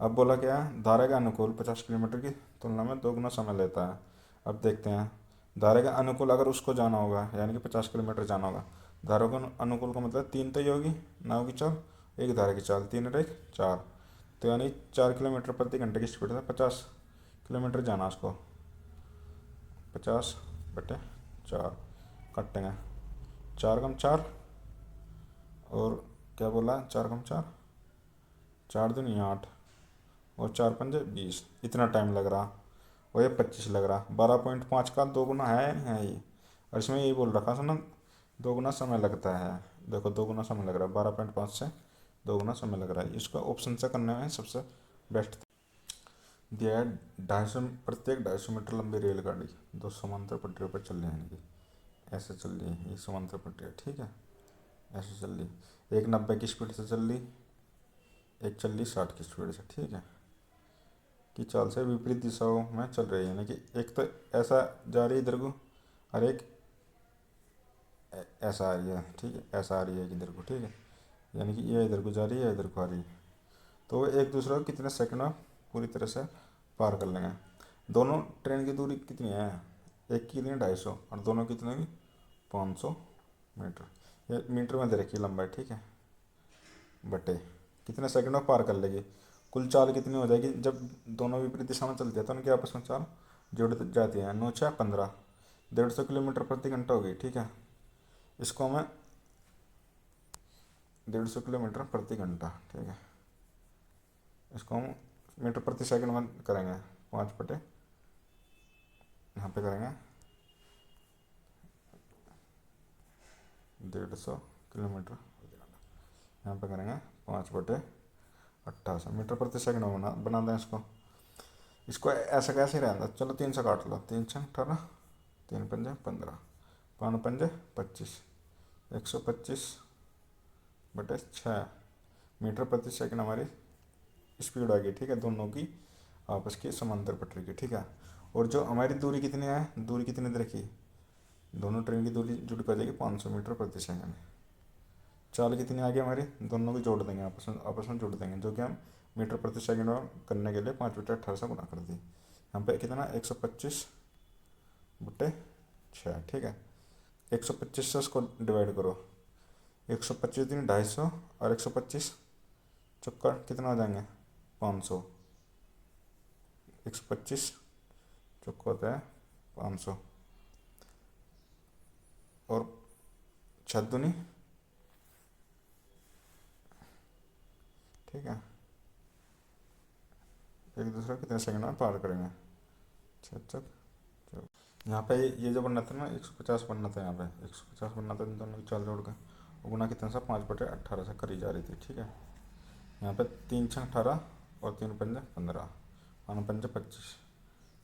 अब बोला क्या है, धारा के अनुकूल 50 किलोमीटर की तुलना में 2 गुना समय लेता है। अब देखते हैं, धारा के अनुकूल अगर उसको जाना होगा, यानी कि 50 किलोमीटर जाना होगा, धारा के अनुकूल का मतलब 3 तो ये होगी नाव की चाल, एक धारा की चाल, 3 और 1 4, तो यानी 4 किलोमीटर प्रति घंटे की स्पीड से 50 किलोमीटर जाना उसको, 50/4 काटेंगे, 4×4, और क्या बोला, 4×4, 4×2=8, और 4×5=20, इतना टाइम लग रहा, और ये 25 लग रहा, 12.5 का 2 गुना है नहीं है ये। और इसमें यही बोल रखा था ना, 2 गुना समय लगता है, देखो 2 गुना समय लग रहा है, 12.5 से 2 गुना समय लग रहा है। इसका ऑप्शन से करने में सबसे बेस्ट दिया है। प्रत्येक 250 मीटर लंबी रेलगाड़ी 2 समांतर पटरियों पर चल रही है, यानी कि ऐसे चल रही है, ये समांतर पटरियाँ, ठीक है, ऐसे चल रही, एक 90 की स्पीड से चल रही, एक चल रही 60 की स्पीड से, ठीक है, की चाल से विपरीत दिशाओं में चल रही है, यानी कि एक तो ऐसा जा रही है इधर को, और एक ऐसा आ रही है, ठीक है, ऐसा आ रही है इधर को, ठीक है, यानी कि ये इधर को जा रही है, इधर को आ रही है, तो वो एक दूसरे को कितने सेकंड में पूरी तरह से पार कर लेंगे। दोनों ट्रेन की दूरी कितनी है, एक की कितनी 250, और दोनों कितने की 500 मीटर, ये मीटर में दे रखी है लंबाई, ठीक है, बटे कितने सेकंड में पार कर लेगी। कुल चाल कितनी हो जाएगी, जब दोनों विपरीत दिशा में चलती है तो उनके आपस में चाल जुड़ जाती है, 9×6=15, 150 किलोमीटर प्रति घंटा होगी, ठीक है। इसको हमें 150 किलोमीटर प्रति घंटा, ठीक है, इसको हम मीटर प्रति सेकंड में करेंगे, 5 बटे यहाँ पे करेंगे 150 किलोमीटर, यहाँ पे करेंगे 5/88 मीटर प्रति सेकंड में बना दें इसको। इसको ऐसा कैसे रहता, चलो 3 से काट लो, 3×6=18, 3×5=15, 5×5=25, 125/6 मीटर प्रति सेकंड हमारी स्पीड आ गई, ठीक है, दोनों की आपस की समांतर पटरी की, ठीक है। और जो हमारी दूरी कितनी है, दूरी कितनी देर की, दोनों ट्रेन की दूरी जुड़ कर जाएगी 500 मीटर प्रति सेकंड। चाल कितनी आ गई हमारी, दोनों की जोड़ देंगे, आपस में जोड़ देंगे, जो कि हम मीटर प्रति सेकंड में करने के लिए 5/18 से गुना कर दी। यहाँ पे कितना 125/6, ठीक है। 125 से उसको डिवाइड करो, 125×250, और 125 चक्कर कितना हो जाएंगे 500, 125 चक्का होता है 500, और छः दूनी, ठीक है, एक दूसरे को कितने सेकंड में पार करेंगे, छः चक चौ। यहाँ पे ये जो बनना था ना 150 बनना था, यहाँ पे 150 बनना था इन दोनों की चाल जोड़ का, वो गुना कितना सा 5/18 से करी जा रही थी, ठीक है। यहाँ पे 3×6 = 18 और 3×5 = 15, 5×5 = 25,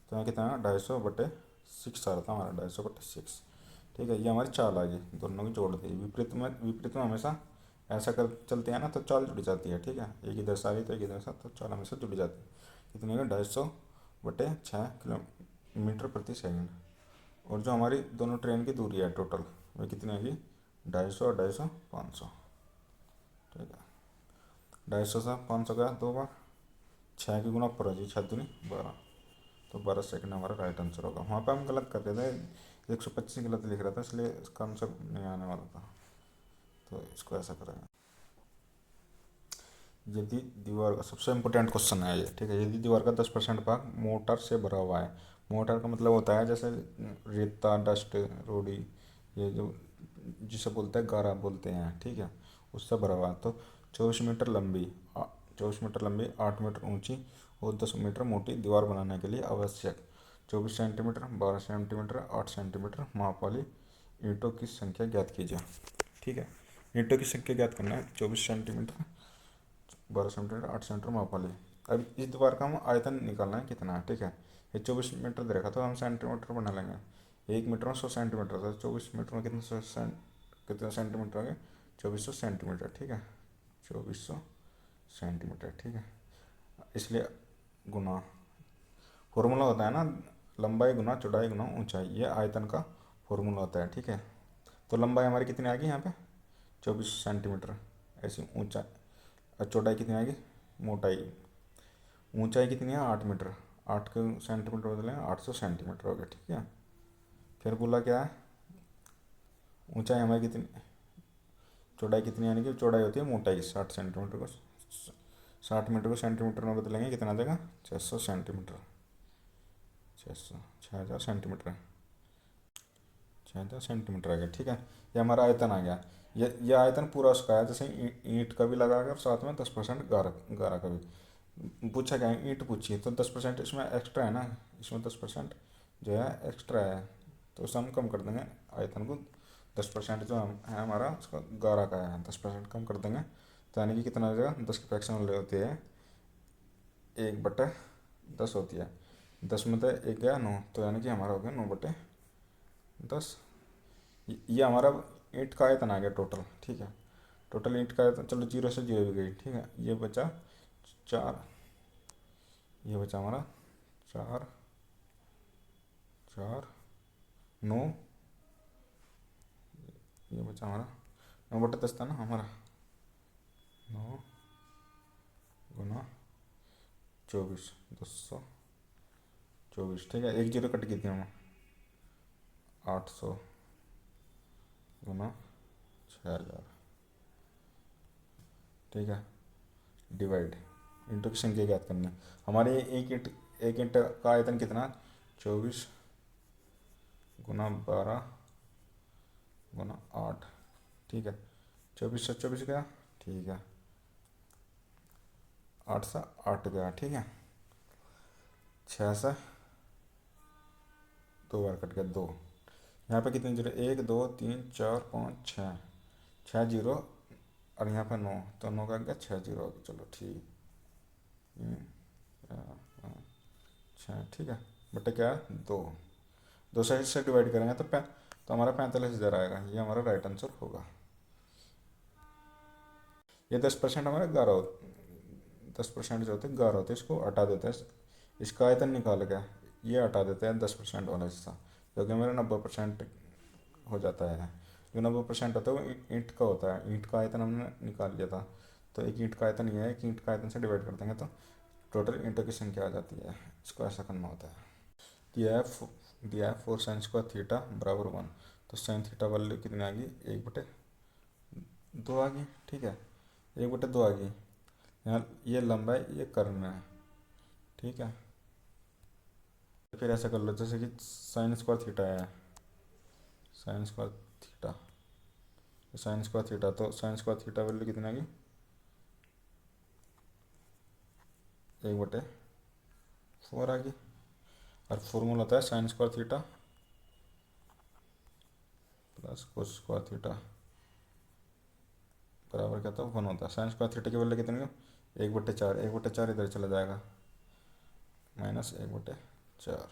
तो यहाँ कितना है 250/6 आ रहा था हमारा, 250/6, ठीक है। ये हमारी चाल आ गई, दोनों की जोड़ दी। विपरीत में हमेशा ऐसा कर चलते हैं ना तो चाल जुड़ जाती है, ठीक है। एक ही दशा आ रही तो एक ही दशा, तो चाल हमेशा जुड़ जाती है। कितनी है 250/6 किलोमीटर प्रति सेकंड। और जो हमारी दोनों ट्रेन की दूरी है टोटल, वो कितनी होगी 250 और 250 500, ठीक है। 250 से 500 का 2 बार, 6 की गुना ऊपर हो जी, 6×2 = 12, तो 12 सेकंड हमारा राइट आंसर होगा। वहाँ पे हम गलत कर रहे थे, 125 गलत लिख रहा था, इसलिए इसका आंसर नहीं आने वाला था, तो इसको ऐसा करेंगे। यदि दीवार का सबसे इम्पोर्टेंट क्वेश्चन है ये, ठीक है। यदि दीवार का 10% भाग मोटर से भरा हुआ है, मोटर का मतलब होता है जैसे रेता, डस्ट, रोड़ी, ये जो जिसे बोलते हैं गारा बोलते हैं, ठीक है, उससे भरा हुआ है। तो 24 मीटर लंबी 24 मीटर लंबी, 8 मीटर ऊंची और 10 मीटर मोटी दीवार बनाने के लिए आवश्यक 24 सेंटीमीटर, 12 सेंटीमीटर, 8 सेंटीमीटर माप वाली ईंटों की संख्या ज्ञात कीजिए, ठीक है। ईंटों की संख्या ज्ञात करना है, 24 सेंटीमीटर, 12 सेंटीमीटर, 8 सेंटीमीटर माप वाली। अब इस दीवार का हम आयतन निकालना है कितना है, ठीक है। ये 24 मीटर दे रखा तो हम सेंटीमीटर बना लेंगे, 1 मीटर में 100 सेंटीमीटर था, 24 मीटर में कितने सेंटीमीटर हो गए 2400 सेंटीमीटर, ठीक है, 2400 सेंटीमीटर, ठीक है। इसलिए गुना फॉर्मूला होता है ना, लंबाई गुना चौड़ाई गुना ऊंचाई, ये आयतन का फॉर्मूला होता है, ठीक है। तो लंबाई हमारी कितनी आ गई यहाँ पे 24 सेंटीमीटर, ऐसी ऊंचाई, और चौड़ाई कितनी आएगी, मोटाई, ऊंचाई कितनी है 8 मीटर, 8 को सेंटीमीटर बदलेंगे 800 सेंटीमीटर हो गया, ठीक है। फिर बोला क्या है, ऊंचाई हमारी कितनी, चौड़ाई कितनी, यानी कि चौड़ाई होती है मोटाई 60 सेंटीमीटर को, 60 मीटर को सेंटीमीटर में बदलेंगे कितना आ जाएगा 600 सेंटीमीटर, 6,000 सेंटीमीटर, 6,000 सेंटीमीटर आ गया, ठीक है। ये हमारा आयतन आ गया। ये आयतन पूरा उसका है, जैसे ईंट का भी लगा कर साथ में 10% गारा गारा का भी पूछा गया है, ईंट पूछी है तो 10% इसमें एक्स्ट्रा है ना, इसमें 10% जो है एक्स्ट्रा है, तो उसे हम कम कर देंगे आयतन को, 10% जो हम है हमारा उसका गारा का है, 10% कम कर देंगे, तो यानी कि कितना हो जाएगा, 10 की फ्रैक्शन होती है 1/10 होती है, 10 में तो 1 गया 9, तो यानी कि हमारा हो गया 9/10। ये हमारा ईंट का आयतन आ गया टोटल, ठीक है। टोटल ईंट का आयतन, चलो 0 से 0 भी गई, ठीक है। ये बचा 4, ये बचा हमारा 4 4 9, ये बचा हमारा 9/10 था ना हमारा, 9 × 24, 224, ठीक है। एक जीरो कट गई थी हम, 800 × 6,000, ठीक है, डिवाइड, ईंटों की संख्या ज्ञात करनी है हमारे। एक ईंट का आयतन कितना, 24 × 12 × 8, ठीक है, 24 से 24 गया, ठीक है, 8 से 8 गया, ठीक है, 6 से 2 बार कट गया 2, यहाँ पे कितने जीरो, 1 2 3 4 5 6, 6 जीरो, और यहाँ पे 9, तो 9 का गया 6 जीरो हो गया, चलो ठीक, 6, ठीक है, बटे क्या है 2, 2 से डिवाइड करेंगे तो हमारा 45,000 आएगा, ये हमारा राइट आंसर होगा। ये 10% हमारे 10% जो होते हैं 11 होते हैं, इसको हटा देते हैं, इसका आयतन निकाल के ये हटा देते हैं 10% वाला हिस्सा, क्योंकि मेरा 90% हो जाता है। जो 90% होता है वो ईंट का होता है, ईंट का आयतन हमने निकाल लिया था, तो एक ईंट का आयतन ये है, एक ईंट का आयतन से डिवाइड कर देंगे तो टोटल ईंटों की संख्या आ जाती है, इसको ऐसा करना होता है। दिया है 4 sin² थीटा बराबर 1, तो साइन थीटा वैल्यू कितनी आ गई 1/2 आ गई, ठीक है, 1/2 आ गई। यहाँ ये लंबाई ये कर्ण है, ठीक है। फिर ऐसा कर लो जैसे कि sin² थीटा है, sin² theta sine square theta, तो साइन स्क्वायर थीटा वैल्यू कितनी आएगी 1/4 आ गई। और फॉर्मूला होता है sine square theta plus cos square theta बराबर क्या था 1 होता है। साइन स्क्वायर थीटा की वैल्यू कितनी है 1/4, 1/4 इधर चला जाएगा -1/4,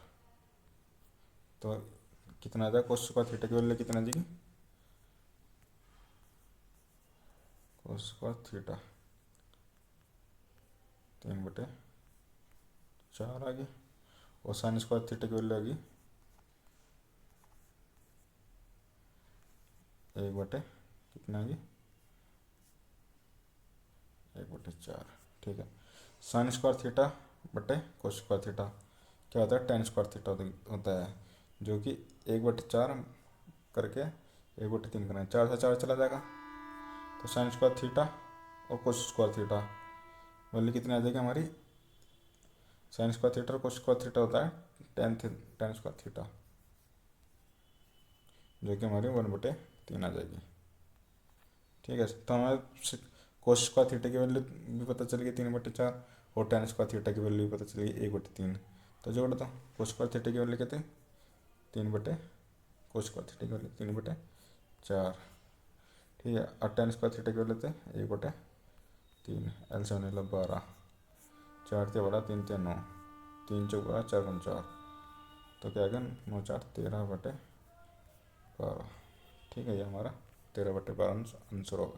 तो कितना आ जाएगा कोस स्क्वायर थीटा की वैल्यू कितना आ जाएगी कोस स्क्वायर थीटा 3/4 आ गई। और साइन स्क्वायर थीटा की वैल्यू आ गई 1/, कितना आ गई 1/4। ठीक है, साइन स्क्वायर थीटा बटे कोस स्क्वायर थीटा क्या होता है, tan स्क्वायर थीटा होता है, जो कि 1/4 करके 1/3 करना है, 4 से 4 चला जाएगा। तो साइन स्क्वायर थीटा और कोस स्क्वायर थीटा वैल्यू कितनी आ जाएगी हमारी, साइन स्क्वायर थीटा और कोस स्क्वायर थीटा होता है tan स्क्वायर थीटा, जो कि हमारी 1/3 आ जाएगी। ठीक है, तो हमें कोस स्क्वायर थीटा की वैल्यू भी पता चल गई 3/4 और tan स्क्वायर थीटा की वैल्यू भी पता चल गई 1/3। तो जोड़ दो, कोस स्क्वायर थीटा की वैल्यू कितनी 3/, कोस स्क्वायर थीटा की वैल्यू 3/4। ठीक है, और tan स्क्वायर थीटा की वैल्यू थे 1/3, L7 12, 4 × 12 3 × 9, 3 × 12 4 × 4, तो क्या आ गया 9 × 4 13/12। ठीक है, ये हमारा 13/12 आंसर होगा।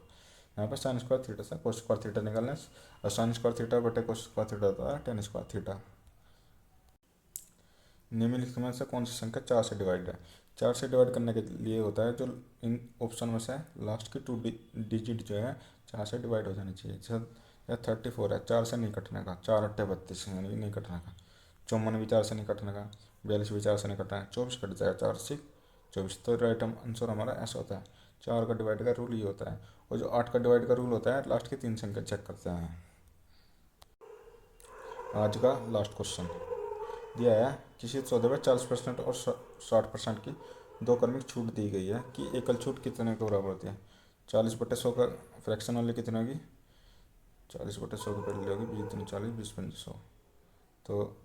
यहाँ पे साइन स्क्वायर थीटा से कोस स्क्वायर थीटा निकालना है, और साइन स्क्वायर थीटा बटे कोस स्क्वायर थीटा होता है tan स्क्वायर थीटा। निम्नलिखित में से कौन सी संख्या 4 से डिवाइड है। 4 से डिवाइड करने के लिए होता है जो इन ऑप्शन में से लास्ट की 2 डिजिट जो है 4 से डिवाइड हो जानी चाहिए। जैसे 34 है, 4 से नहीं कटने का, 4 × 8 = 32 यानी नहीं कटने का, 54 भी 4 से नहीं कटने का, 42 भी 4 से नहीं कटना है, 24 कट जाएगा, 4 से 24। तो राइट आंसर हमारा ऐसा होता है। 4 का डिवाइड का रूल ये होता है, और जो 8 का डिवाइड का रूल होता है लास्ट की 3 संख्या चेक करते हैं। आज का लास्ट क्वेश्चन दिया है, किसी सौदे में 40% और 60% की दो क्रमिक छूट दी गई है कि एकल छूट कितने के बराबर होती है। 40/100 का फ्रैक्शन वाली कितनी होगी, 40/100 की पहले होगी 20 × 40 20 × 100, तो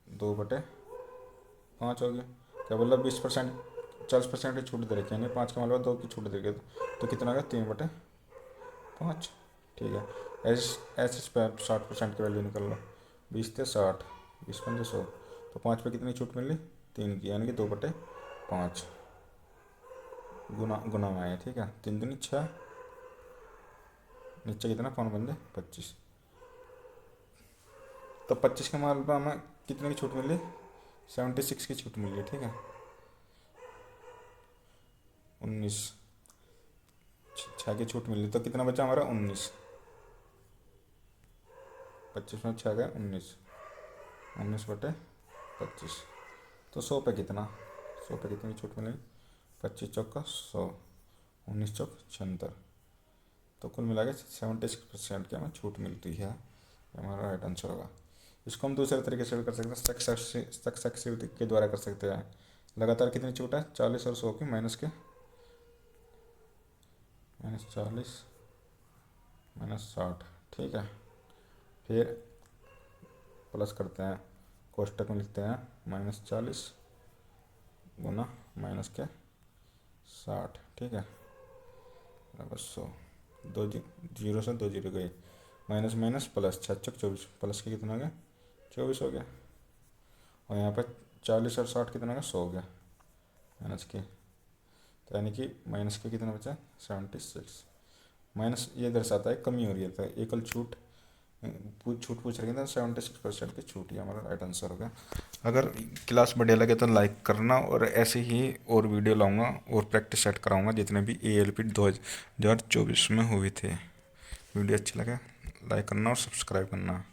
2/5 होगी। क्या बोला 20% 40% की छूट दे रखी है, यानी 5 का मतलब 2 की छूट दे रखी है, तो कितना होगा 3/5। ठीक है, ऐसे 60% की वैल्यू निकल लो, 20 × 60 20 × 100, तो 5 पे कितनी छूट मिली 3 की, यानी कि 2/5 गुना में आए। ठीक है, 3 दूनी 6, नीचे कितना 5 बन जाए 25, तो 25 के मान पर हमें कितने की छूट मिली 76 की छूट मिली। ठीक है, 19 6 की छूट मिली, तो कितना बचा हमारा 19, 25 में 6 गए 19/25, तो 100 पे कितना, 100 पे कितनी छूट मिलेगी 25 चौका 100, 19 चौक 76, तो कुल मिला के 76% की हमें छूट मिलती है, हमारा राइट आंसर होगा। इसको हम दूसरे तरीके से भी कर सकते हैं, सक्सेसिव के द्वारा कर सकते हैं। लगातार कितनी छूट है 40 और 100 की -40 -60। ठीक है, फिर प्लस करते हैं, कोष्टक में लिखते हैं -40 गुना -60। ठीक है, बराबर 100, 2 0 से 2 0 गए, माइनस माइनस प्लस, 6 × 24 प्लस के कितना हो गया 24 हो गया, और यहाँ पर 40 और 60 कितना हो गया 100 हो गया माइनस के, तो यानी कि माइनस के कितना बचा 76। माइनस ये दर्शाता है कमी हो रही है, तो एकल छूट पूछ रही है, तो 76% की छूट, ही हमारा राइट आंसर होगा। अगर क्लास बढ़िया लगे तो लाइक करना, और ऐसे ही और वीडियो लाऊंगा और प्रैक्टिस सेट कराऊंगा जितने भी ALP 2024 में हुए थे। वीडियो अच्छी लगे लाइक करना और सब्सक्राइब करना।